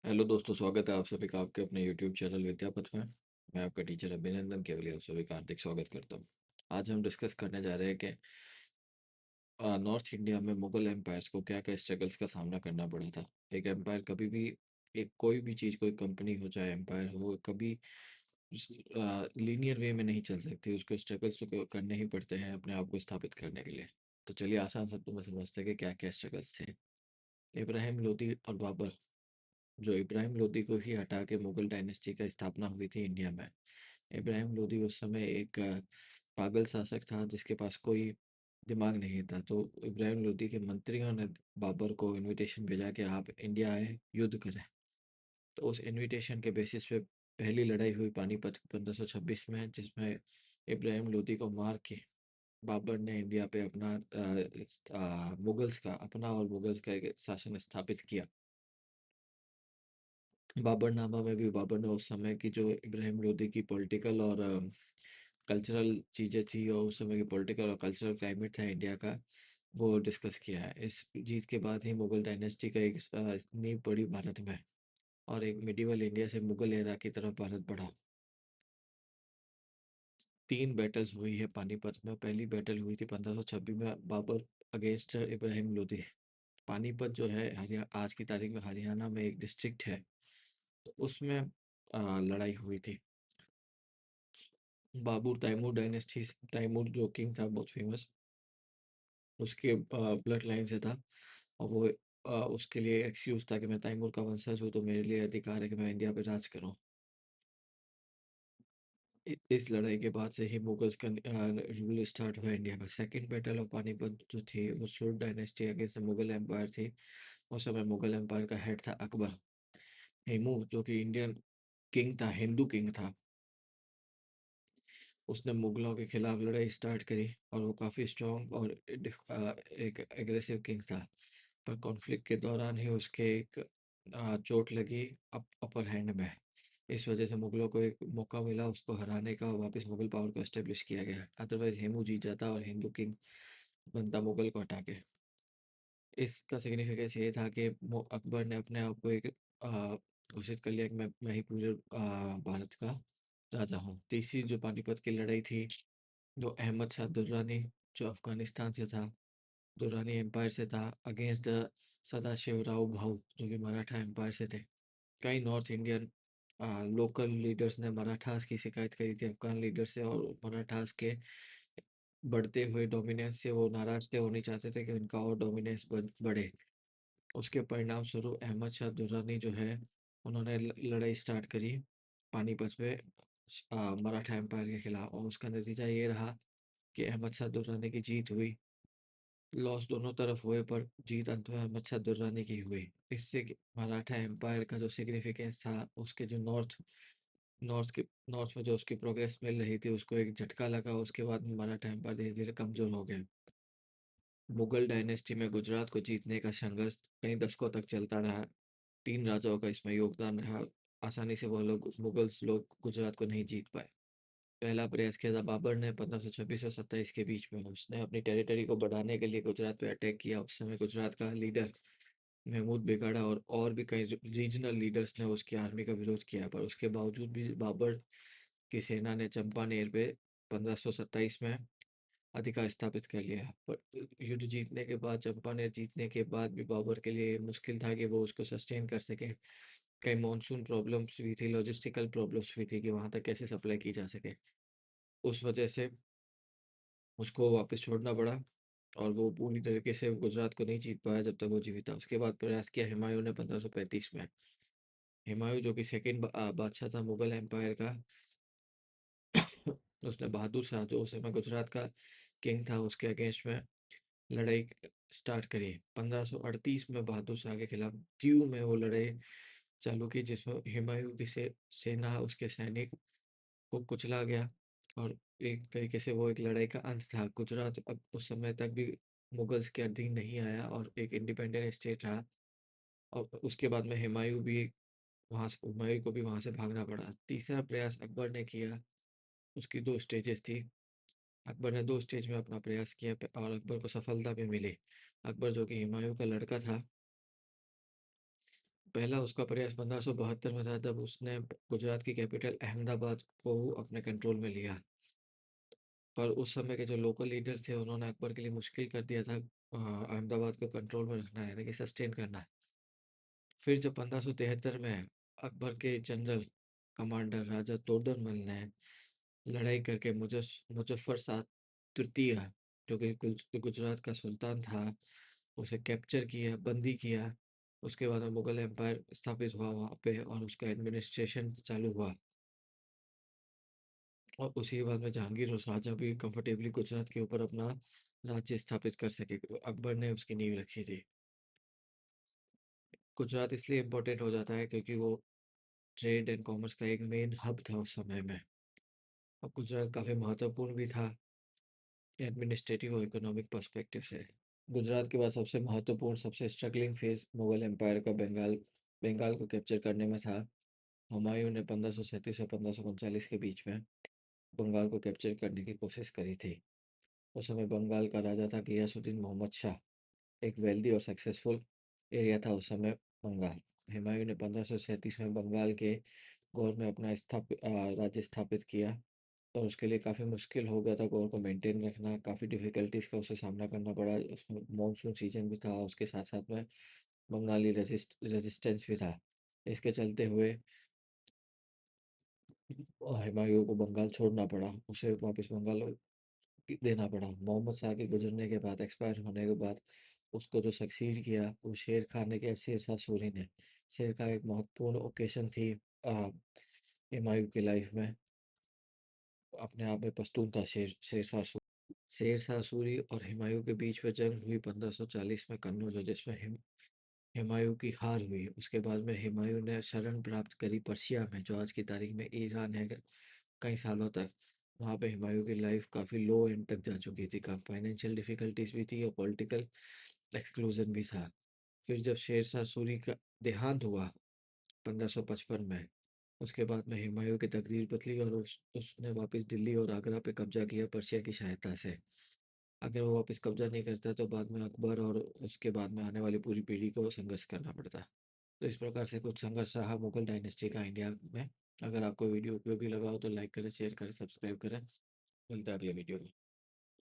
Hello दोस्तों, स्वागत है आप सभी का आपके अपने यूट्यूब चैनल विद्यापथ में। मैं आपका टीचर अभिनंदन केवली आप सभी का हार्दिक स्वागत करता हूँ। आज हम डिस्कस करने जा रहे हैं कि नॉर्थ इंडिया में मुगल एम्पायर्स को क्या क्या स्ट्रगल्स का सामना करना पड़ा था। एक एम्पायर कभी भी, एक कोई भी चीज़, कोई कंपनी हो चाहे एम्पायर हो, कभी लीनियर वे में नहीं चल सकती। उसको स्ट्रगल्स तो करने ही पड़ते हैं अपने आप को स्थापित करने के लिए। तो चलिए आसान शब्दों में समझते हैं कि क्या क्या स्ट्रगल्स थे। इब्राहिम लोदी और बाबर, जो इब्राहिम लोदी को ही हटा के मुगल डायनेस्टी का स्थापना हुई थी इंडिया में। इब्राहिम लोदी उस समय एक पागल शासक था जिसके पास कोई दिमाग नहीं था। तो इब्राहिम लोदी के मंत्रियों ने बाबर को इनविटेशन भेजा कि आप इंडिया आए, युद्ध करें। तो उस इनविटेशन के बेसिस पे पहली लड़ाई हुई पानीपत 1526 में, जिसमें इब्राहिम लोदी को मार के बाबर ने इंडिया पे अपना मुगल्स का अपना और मुगल्स का एक शासन स्थापित किया। बाबरनामा में भी बाबर ने उस समय की जो इब्राहिम लोदी की पॉलिटिकल और कल्चरल चीज़ें थी, और उस समय की पॉलिटिकल और कल्चरल क्लाइमेट था इंडिया का, वो डिस्कस किया है। इस जीत के बाद ही मुगल डायनेस्टी का एक नींव पड़ी भारत में, और एक मिडिवल इंडिया से मुगल एरा की तरफ भारत बढ़ा। 3 बैटल्स हुई है पानीपत में। पहली बैटल हुई थी 1526 में बाबर अगेंस्ट इब्राहिम लोदी। पानीपत जो है आज की तारीख में हरियाणा में एक डिस्ट्रिक्ट है, तो उसमें लड़ाई हुई थी। बाबर तैमूर डायनेस्टी, तैमूर जो किंग था बहुत फेमस, उसके ब्लड लाइन से था। और वो उसके लिए एक्सक्यूज था कि मैं तैमूर का वंशज हूँ, तो मेरे लिए अधिकार है कि मैं इंडिया पे राज करूँ। इस लड़ाई के बाद से ही मुगल्स का रूल स्टार्ट हुआ इंडिया में। सेकंड बैटल ऑफ पानीपत जो थी वो सुर डायनेस्टी अगेंस्ट मुगल एम्पायर थी। उस समय मुगल एम्पायर का हेड था अकबर। हेमू जो कि इंडियन किंग था, हिंदू किंग था, उसने मुगलों के खिलाफ लड़ाई स्टार्ट करी, और वो काफ़ी स्ट्रॉन्ग और एक एग्रेसिव किंग था। पर कॉन्फ्लिक्ट के दौरान ही उसके एक चोट लगी अपर हैंड में। इस वजह से मुगलों को एक मौका मिला उसको हराने का, और वापस मुगल पावर को एस्टेब्लिश किया गया। अदरवाइज हेमू जीत जाता और हिंदू किंग बनता मुगल को हटा के। इसका सिग्निफिकेंस ये था कि अकबर ने अपने आप को एक आ, घोषित कर लिया कि मैं ही पूरे भारत का राजा हूँ। तीसरी जो पानीपत की लड़ाई थी, जो अहमद शाह दुर्रानी, जो अफगानिस्तान से था, दुर्रानी एम्पायर से था, अगेंस्ट द सदाशिवराव भाऊ जो कि मराठा एम्पायर से थे। कई नॉर्थ इंडियन लोकल लीडर्स ने मराठास की शिकायत करी थी अफगान लीडर से, और मराठास के बढ़ते हुए डोमिनेंस से वो नाराज थे। वो नहीं चाहते थे कि उनका और डोमिनेंस बढ़े। उसके परिणाम स्वरूप अहमद शाह दुर्रानी जो है, उन्होंने लड़ाई स्टार्ट करी पानीपत में मराठा एम्पायर के खिलाफ, और उसका नतीजा ये रहा कि अहमद शाह दुर्रानी की जीत हुई। लॉस दोनों तरफ हुए, पर जीत अंत में अहमद शाह दुर्रानी की हुई। इससे मराठा एम्पायर का जो सिग्निफिकेंस था, उसके जो नॉर्थ के नॉर्थ में जो उसकी प्रोग्रेस मिल रही थी, उसको एक झटका लगा। उसके बाद मराठा एम्पायर धीरे धीरे कमजोर हो गया। मुगल डायनेस्टी में गुजरात को जीतने का संघर्ष कई दशकों तक चलता रहा। 3 राजाओं का इसमें योगदान रहा। आसानी से वो लोग मुगल्स लोग गुजरात को नहीं जीत पाए। पहला प्रयास किया था बाबर ने 1526 और 27 के बीच में। उसने अपनी टेरिटरी को बढ़ाने के लिए गुजरात पे अटैक किया। उस समय गुजरात का लीडर महमूद बेगाड़ा और भी कई रीजनल लीडर्स ने उसकी आर्मी का विरोध किया, पर उसके बावजूद भी बाबर की सेना ने चंपानेर पे 1527 में अधिकार स्थापित कर लिया। पर युद्ध जीतने के बाद, चंपानेर जीतने के बाद भी बाबर के लिए मुश्किल था कि वो उसको सस्टेन कर सके। कई मॉनसून प्रॉब्लम्स हुई थी, लॉजिस्टिकल प्रॉब्लम्स हुई थी कि वहां तक कैसे सप्लाई की जा सके। उस वजह से उसको वापस छोड़ना पड़ा, और वो पूरी तरीके से गुजरात को नहीं जीत पाया जब तक वो जीवित था। उसके बाद प्रयास किया हुमायूं ने 1535 में। हुमायूं जो कि सेकेंड बादशाह था मुगल एम्पायर का, उसने बहादुर शाह जो उस समय गुजरात का किंग था उसके अगेंस्ट में लड़ाई स्टार्ट करी। 1538 में बहादुर शाह के खिलाफ दीव में वो लड़ाई चालू की, जिसमें हुमायूं की सेना, उसके सैनिक को कुचला गया, और एक तरीके से वो एक लड़ाई का अंत था। गुजरात अब उस समय तक भी मुगल्स के अधीन नहीं आया और एक इंडिपेंडेंट स्टेट रहा। और उसके बाद में हुमायूं को भी वहां से भागना पड़ा। तीसरा प्रयास अकबर ने किया। उसकी 2 स्टेजेस थी। अकबर ने 2 स्टेज में अपना प्रयास किया, और अकबर को सफलता भी मिली। अकबर जो कि हुमायूं का लड़का था, पहला उसका प्रयास 1572 में था, जब उसने गुजरात की कैपिटल अहमदाबाद को अपने कंट्रोल में लिया। पर उस समय के जो लोकल लीडर थे, उन्होंने अकबर के लिए मुश्किल कर दिया था अहमदाबाद को कंट्रोल में रखना है, यानी कि सस्टेन करना है। फिर जब 1573 में अकबर के जनरल कमांडर राजा तोडरमल ने लड़ाई करके मुजफ्फर शाह तृतीय, जो कि गुजरात का सुल्तान था, उसे कैप्चर किया, बंदी किया। उसके बाद में मुगल एम्पायर स्थापित हुआ वहाँ पे, और उसका एडमिनिस्ट्रेशन चालू हुआ। और उसी के बाद में जहांगीर और शाहजहां भी कंफर्टेबली गुजरात के ऊपर अपना राज्य स्थापित कर सके। अकबर ने उसकी नींव रखी थी। गुजरात इसलिए इम्पोर्टेंट हो जाता है क्योंकि वो ट्रेड एंड कॉमर्स का एक मेन हब था उस समय में। और गुजरात काफ़ी महत्वपूर्ण भी था एडमिनिस्ट्रेटिव और इकोनॉमिक पर्सपेक्टिव से। गुजरात के बाद सबसे महत्वपूर्ण, सबसे स्ट्रगलिंग फेज मुगल एम्पायर का बंगाल बंगाल को कैप्चर करने में था। हुमायूं ने 1537 और 1539 के बीच में बंगाल को कैप्चर करने की कोशिश करी थी। उस समय बंगाल का राजा था गियासुद्दीन मोहम्मद शाह। एक वेल्दी और सक्सेसफुल एरिया था उस समय बंगाल। हुमायूं ने 1537 में बंगाल के गौर में अपना राज्य स्थापित किया। और उसके लिए काफ़ी मुश्किल हो गया था गौर को मेंटेन रखना, काफ़ी डिफ़िकल्टीज़ का उसे सामना करना पड़ा। उसमें मानसून सीजन भी था, उसके साथ साथ में बंगाली रेजिस्टेंस भी था। इसके चलते हुए हुमायूं को बंगाल छोड़ना पड़ा, उसे वापस बंगाल देना पड़ा। मोहम्मद शाह के गुजरने के बाद, एक्सपायर होने के बाद, उसको जो सक्सीड किया वो शेर खान ने किया, शेर शाह सूरी ने। शेर का एक महत्वपूर्ण ओकेशन थी हुमायूं की लाइफ में। अपने आप में पश्तून था शेर शाह सूरी। शेर शाह सूरी और हुमायूं के बीच में जंग हुई 1540 में कन्नौज में, जिसमें हुमायूं की हार हुई। उसके बाद में हुमायूं ने शरण प्राप्त करी पर्शिया में, जो आज की तारीख में ईरान है। कई सालों तक वहाँ पे हुमायूं की लाइफ काफ़ी लो एंड तक जा चुकी थी, काफ़ी फाइनेंशियल डिफिकल्टीज भी थी और पॉलिटिकल एक्सक्लूजन भी था। फिर जब शेर शाह सूरी का देहांत हुआ 1555 में, उसके बाद में हुमायूं की तकदीर बदली और उसने वापस दिल्ली और आगरा पे कब्जा किया पर्शिया की सहायता से। अगर वो वापस कब्जा नहीं करता तो बाद में अकबर और उसके बाद में आने वाली पूरी पीढ़ी को संघर्ष करना पड़ता। तो इस प्रकार से कुछ संघर्ष रहा मुगल डायनेस्टी का इंडिया में। अगर आपको वीडियो उपयोगी लगा हो तो लाइक करें, शेयर करें, सब्सक्राइब करें। मिलता है अगले वीडियो में।